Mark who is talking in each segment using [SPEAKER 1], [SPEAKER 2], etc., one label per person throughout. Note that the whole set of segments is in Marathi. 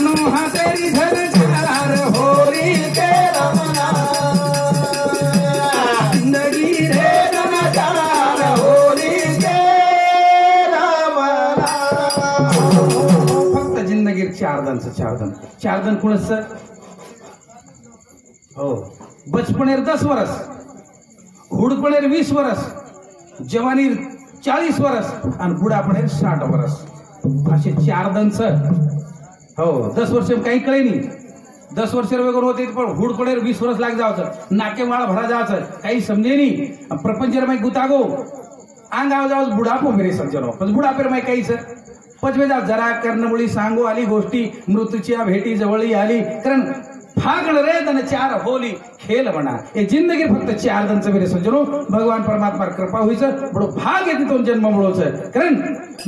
[SPEAKER 1] मानो हाँ तेरी झलकार होली के रमना जिंदगी रे नचार होली के रमना फक्त जिंदगी चार दन कुणच हो बचपनेर 10 वर्ष हुडपणेर 20 वर्ष जवानी 40 वर्ष आणि बुढापणेर 60 वर्ष असे 4 दंच हो 10 वर्ष काही कळे नाही 10 वर्ष वगैरे होते पण हुडपणेर 20 वर्ष लाग जावचं नाके माळ भरा जावचं काही समजे नाही प्रपंचर माई गुतागो आंगाव जाव बुढापो मेरे सज्जनो पण बुढापेर माई काहीच पचवे जा जरा कर्णमुळी सांगो आली गोष्टी मृत्यूच्या भेटी जवळी आली कारण फागण रे दन 4 होली खेल बना ये जिंदगी फक्त 4 दन मेरे सज्जनो भगवान परमात्मा कृपा हुईच बड़ो भाग येते तो जन्म मुळोच कारण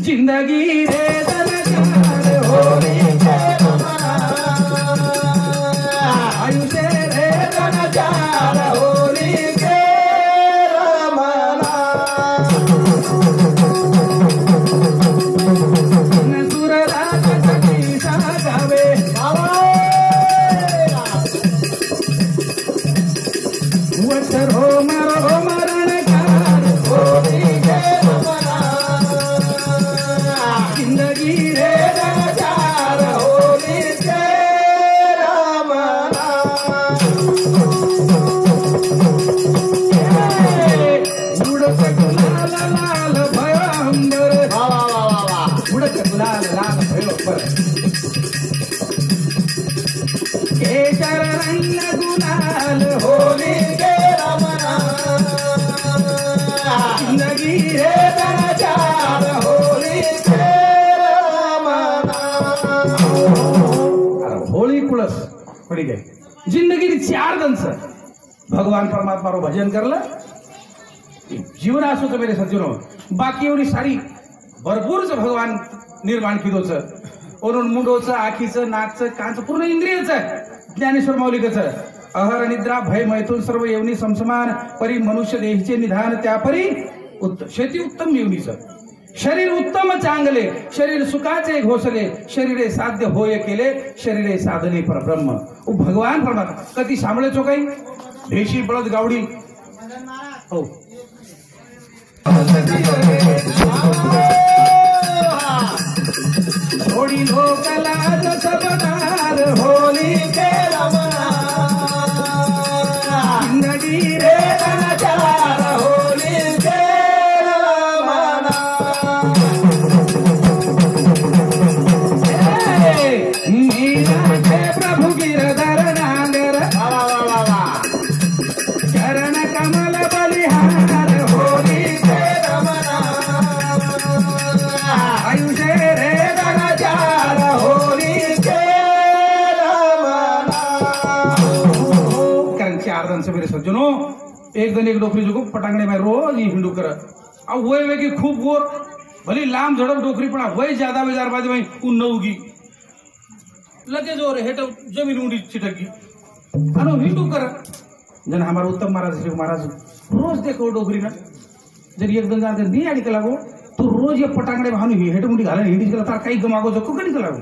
[SPEAKER 1] जिंदगी रे दन 4 होली खेल बना आयुष्य रे दन 4 होली खेल बना केशर रंग गुलाल होली के रमना जिंदगी रे दन 4 होली के रमना होली कुळस पड़ी गई जिंदगी 4 दिन से भगवान परमात्मा रो भजन करला जीवन आसो तो मेरे सज्जनो बाकी एवढी सारी भरपूर भगवान निर्माण किदोच ओरून मुंडोचं आखीचं नाकचं कानचं पूर्ण इंद्रियचं ज्ञानेश्वर मौलिकच अहर निद्रा भय मैथून सर्व येवनी समसमान परी मनुष्य देहीचे निधान त्यापरी शेती उत्तम येवनीचं शरीर उत्तम चांगले शरीर सुखाचे घोषले शरीरे साध्य होय केले शरीरे साधने परब्रह्म भगवान परमात्मा कधी सांभळेचो काही भेशी बळद गावडी हो थोड़ी लोक लाज सबदार होली के रमना जिंदगी रे दन 4 होली के रमना मीरा के प्रभु गिरधर नागर चरण कमल बलिहार होली के रमना आयुष्य रे दन 4 होली के रमना कारण 4 दन से मेरे सज्जनो एक दिन एक डोकरी जुगो पटांगणे में रोज ही हिंडू कर अब वय वेगी खूप गोर भली लांब झडप डोकरी पण वय ज्यादा बेजार बाजू में उन नवगी लगे जोर हेट जमीन उंडी चिटकी अनो हिंडू कर जन हमारा उत्तम महाराज रोज देखो डोकरी ना जर एक दिन जाते नहीं आड़ी लागो तो रोज ये पटांगणे भानु ही हेट मुंडी घाले हिंडी केला तार काही गमागो जो कुकणी लागो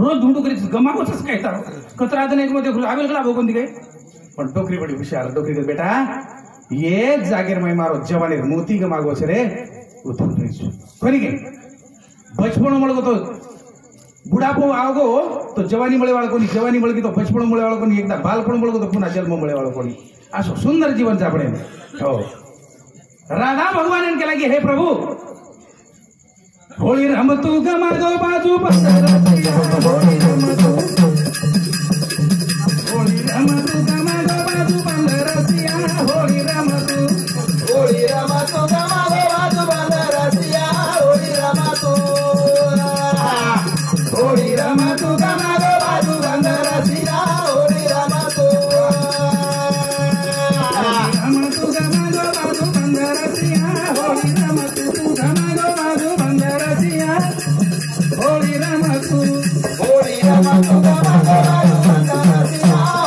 [SPEAKER 1] रोज ढूंढू करी गमागोच काय तार कतरा दिन एक मध्ये आवेल कला भोगंदी काय पण डोकरी बड़ी हुशार डोकरी के बेटा ये जागेर में मारो जवानी मोती गमागो छे रे उतर नहीं कोनी के बचपन मळगो तो बुढापो आवगो तो जवानी मळे वाळा कोणी जवानी मळगी तो बचपन मळे वाळा कोणी एकदा बालपण मळगो तो पुन्हा जन्म मळे वाळा कोणी असो सुंदर जीवन जापणे हो राधा भगवान के लगे हे प्रभु होली रमतु गमागो बाजू बंदर होली रमतु गमागो बाजू बंदर होली रमतु गमागो बाजू बंदर होली रमतु होली रमतु गमागो बाजू बंदर होली रमतु रमतु गमागो बाजू बंदर होली रमतु गमागो बाजू बंदर होली रमतु गमागो बाजू बंदर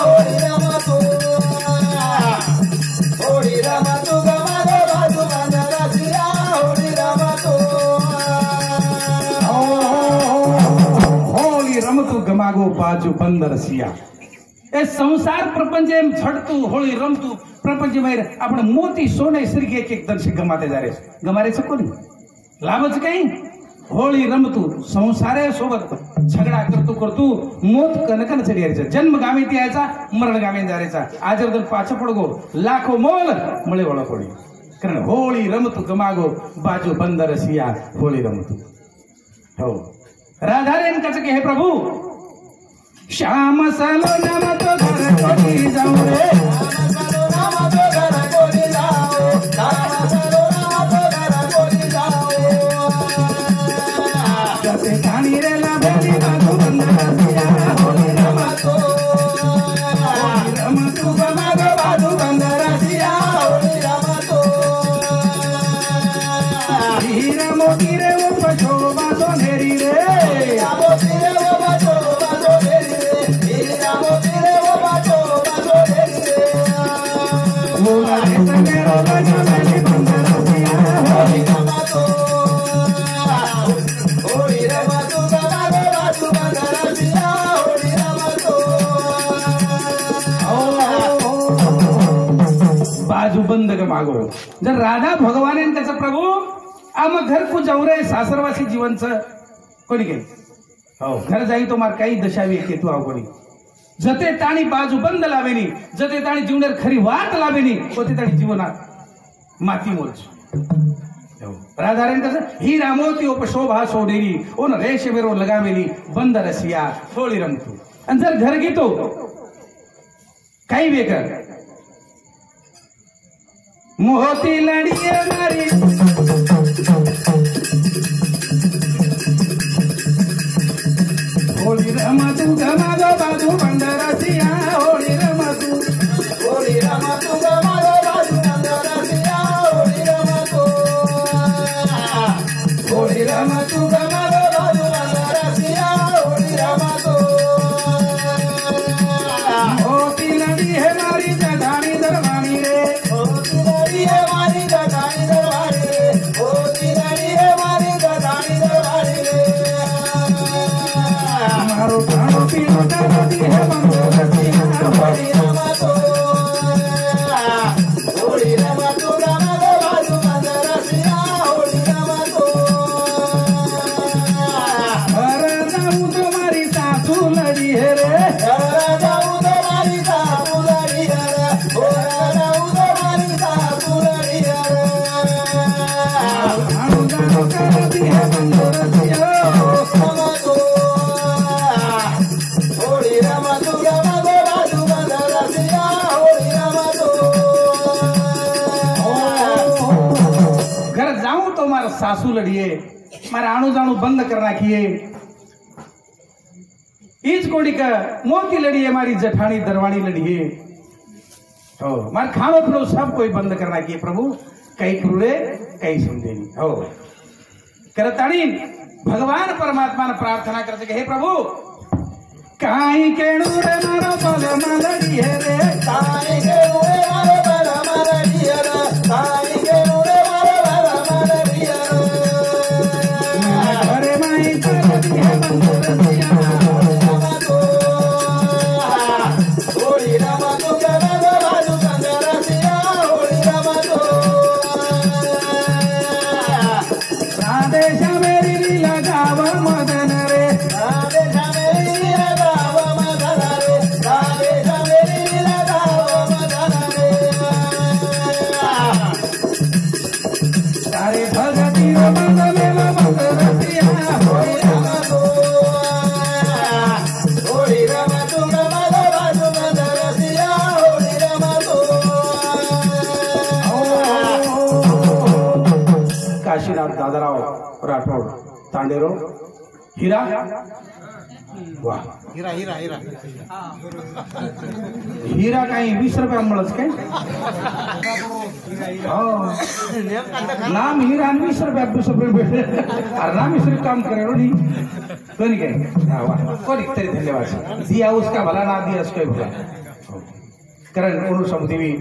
[SPEAKER 1] होली रमतु होली रमतु गमागो बाजू बंदर होली रमतु होली रमतु ગમાગો બાજુ બંધ રસિયા એ સંસાર પ્રપંચ એમ છડતું હોળી રમતું પ્રપંચમાં આપણે મોતી સોને સરીકે એક એક દર્શ ગમાતે જારે ગમારે છે કોની લાભ જ કઈ હોળી રમતું સંસારે सोबत झगडा करतू मोत कनकन चढी છે जन्म गावी त्याचा मरण गावी जारेचा आज जर पाछा पडगो लाखो मोल मळे वळ पडी कारण होळी रमतू गमागो बाजू बंद रसिया होळी रमतू हो राधारेन कच के हे प्रभु श्याम सलो नाम तो घर कोणी जाऊ रे श्याम सलो नाम तो घर कोणी जाऊ श्याम सलो नाम तो घर कोणी जाऊ जते काणी रे लाभेली बाजू बंद रसिया होळी रमतू गमागो बाजू बंद रसिया होळी रमतू हीरा मोती रे वो पछोबा सोनेरी रे मोती रे वो पछोबा सोनेरी रे हीरा मोती रे वो पछोबा सोनेरी रे मोला रे संगेरो गजमेली बंद रसिया होळी रमतू होळी रमतू गमागो बाजू बंद रसिया होळी रमतू बाजू बंद गमागो जर राधा भगवान त्याचा प्रभू आम घर को जाऊ रे सासरवासी जीवनच कोणी गेल हो घर जाई तो मार काही दशावी के तू आव कोणी जते ताणी बाजू बंद लावेनी जते ताणी जीवनेर खरी वाट लावेनी होते ताणी जीवनात माती मोज राधारण कसं ही रामोती उपशोभा सोडेली ओन रेश वेरो लगावेली बंद रसिया होळी रमतू आणि जर घर घेतो काही वेकर मोहती लढिये मारी होळी रमतू गमागो बाजू बंद रसिया होळी रमतू गमागो बाजू बंद रसिया होळी रमतू गमागो बाजू बंद रसिया होळी रमतू होती लडी हे मारी जगाणी दरवाणी रे होती लडी हे मारी जगाणी दरवाणी रे होती लडी हे मारी जगाणी दरवाणी रे मारो प्राणो पीलो नदी हे बंद रसिया होळी रमतू गमागो बाजू बंद रसिया होळी रमतू घर जाऊ तुम्हारी सासू लडी हे रे घर जाऊ तुम्हारी सासू लडी हे रे घर जाऊ तुम्हारी सासू लडी हे रे आणू जाणू करती हे बंद रसिया रमतू होळी रमतू गमागो बाजू बंद रसिया होळी रमतू घर जाऊं तो मारा सासू लड़िए मारा आणू जाणू बंद कर नाखिए ईज कोड़ी का मोती लड़िए मारी जठानी दरवानी लड़िए हो मार खानो पीनो सब कोई बंद कर नाखिए प्रभु कई क्रूरे कई समझेनी हो करताणी भगवान परमात्मा ने प्रार्थना करते हे प्रभु काई केणु रे मारो पग मलड़िए रे काई केणु रे मारो पग मलड़िए रे काई केणु रे मारो पग मलड़िए रे घरे माई करती है बंद रसिया होळी रमतू गमागो बाजू बंद रसिया होळी रमतू राधेश मेरी लीला गाव मदन रे राधेश मेरी लीला गाव मदन रे राधेश मेरी लीला गाव मदन रे तारे भगती रो बंद मेला बंद रसिया होळी रमतू गमागो बाजू बंद रसिया होळी रमतू काशीनाथ दादाराव राठोड तांडेरो हीरा वाह
[SPEAKER 2] हीरा हीरा हीरा
[SPEAKER 1] हीरा काही 20 रुपया मिळत काय नाम हीरा 20 रुपया 20 रुपये भेटले अरे नाम इसरी काम करे रोडी कोणी काय वाह कोणी तरी धन्यवाद दिया उसका भला ना दिया उसका भला करण कोण समदेवी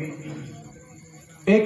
[SPEAKER 1] एक